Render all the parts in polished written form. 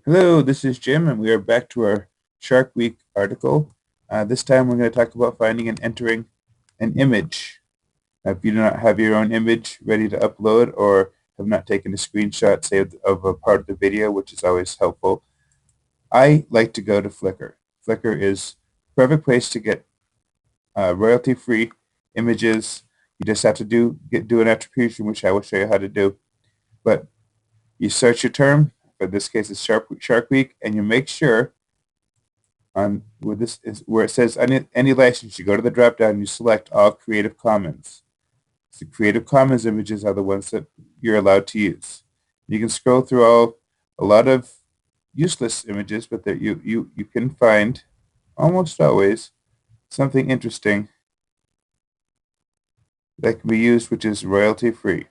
Hello, this is Jim, and we are back to our Shark Week article. This time we're going to talk about finding and entering an image. Now, if you do not have your own image ready to upload or have not taken a screenshot saved of a part of the video, which is always helpful, I like to go to Flickr. Flickr is the perfect place to get royalty-free images. You just have to do an attribution, which I will show you how to do. But you search your term. For this case, it's Shark Week, and you make sure on where this is where it says any license, you go to the drop down and you select all Creative Commons. So Creative Commons images are the ones that you're allowed to use. You can scroll through a lot of useless images, but that you can find almost always something interesting that can be used, which is royalty free.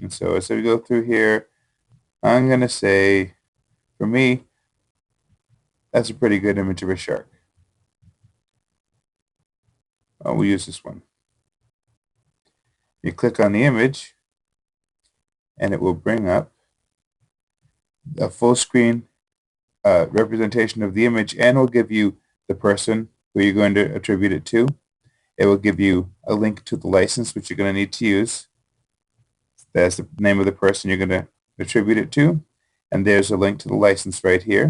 And so as we go through here, I'm gonna say, for me, that's a pretty good image of a shark. We'll use this one. You click on the image, and it will bring up a full screen representation of the image, and will give you the person who you're going to attribute it to. It will give you a link to the license, which you're going to need to use. That's the name of the person you're going to attribute it to. And there's a link to the license right here.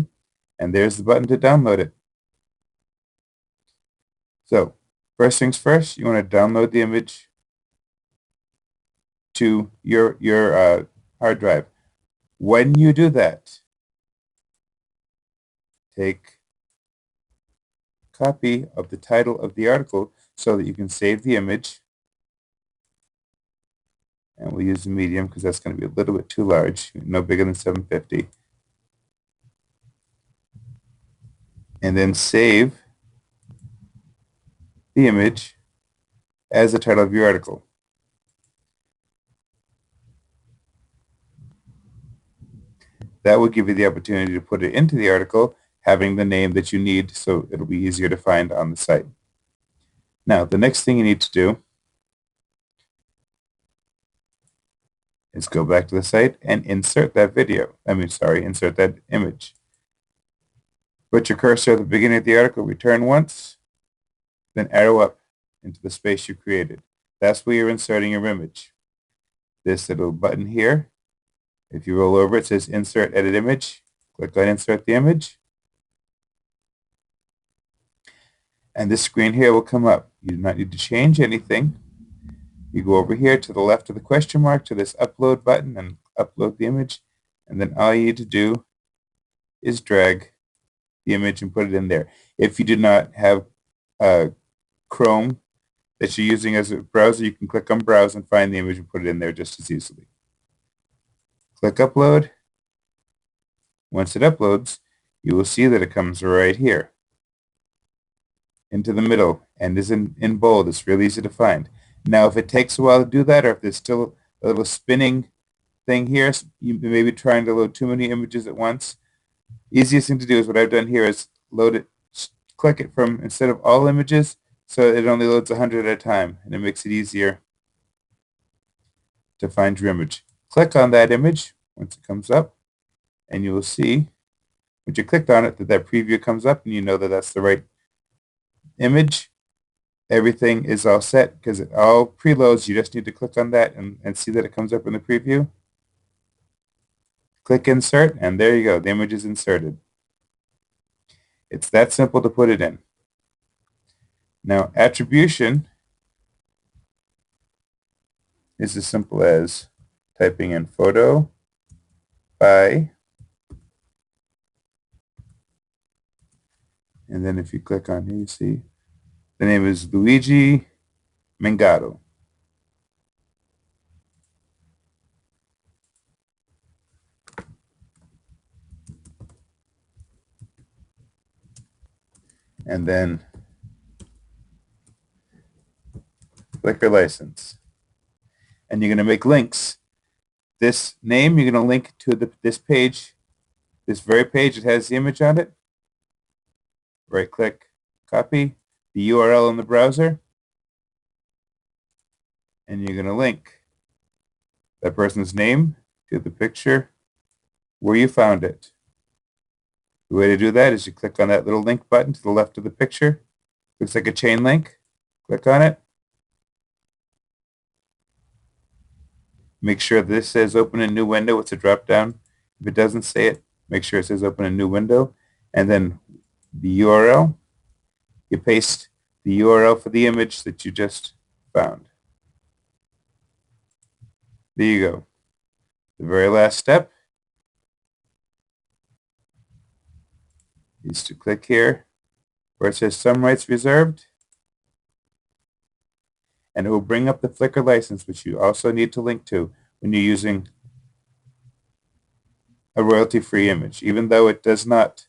And there's the button to download it. So first things first, you want to download the image to your hard drive. When you do that, take a copy of the title of the article so that you can save the image. And we'll use the medium because that's going to be a little bit too large, no bigger than 750. And then save the image as the title of your article. That will give you the opportunity to put it into the article, having the name that you need, so it'll be easier to find on the site. Now, the next thing you need to do is go back to the site and insert that insert that image. Put your cursor at the beginning of the article, return once, then arrow up into the space you created. That's where you're inserting your image. This little button here, if you roll over, it says Insert Edit Image. Click on Insert the Image. And this screen here will come up. You do not need to change anything. You go over here to the left of the question mark to this Upload button and upload the image. And then all you need to do is drag the image and put it in there. If you do not have Chrome that you're using as a browser, you can click on Browse and find the image and put it in there just as easily. Click Upload. Once it uploads, you will see that it comes right here into the middle and is in bold. It's really easy to find. Now, if it takes a while to do that, or if there's still a little spinning thing here, you may be trying to load too many images at once. Easiest thing to do is what I've done here is load it, click it from, instead of all images, so it only loads 100 at a time, and it makes it easier to find your image. Click on that image once it comes up, and you will see, when you clicked on it, that preview comes up, and you know that that's the right image. Everything is all set because it all preloads. You just need to click on that and see that it comes up in the preview. Click Insert, and there you go. The image is inserted. It's that simple to put it in. Now, attribution is as simple as typing in photo by, and then if you click on here, you see the name is Luigi Mengato. And then Flickr license. And you're going to make links. This name, you're going to link to this page, this very page that has the image on it. Right click, copy the URL in the browser, and you're going to link that person's name to the picture where you found it. The way to do that is you click on that little link button to the left of the picture. Looks like a chain link. Click on it. Make sure this says open a new window. It's a drop down. If it doesn't say it, make sure it says open a new window. And then the URL, you paste the URL for the image that you just found. There you go. The very last step is to click here where it says some rights reserved, and it will bring up the Flickr license, which you also need to link to when you're using a royalty-free image. Even though it does not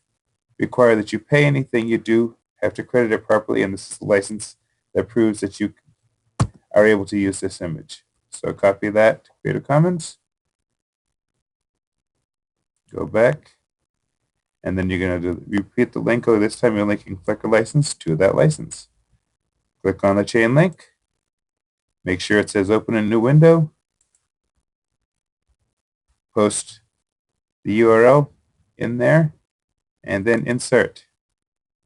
require that you pay anything, you do have to credit it properly, and this is the license that proves that you are able to use this image. So copy that to Creative Commons, go back, and then you're going to repeat the link. Oh, this time you're linking Flickr license to that license. Click on the chain link. Make sure it says open a new window. Post the URL in there, and then insert.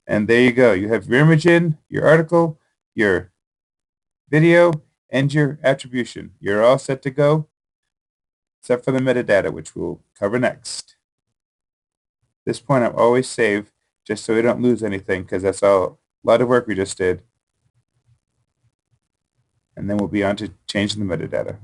And there you go. You have your image in, your article, your video, and your attribution. You're all set to go, except for the metadata, which we'll cover next. At this point, I always save just so we don't lose anything, because that's a lot of work we just did. And then we'll be on to changing the metadata.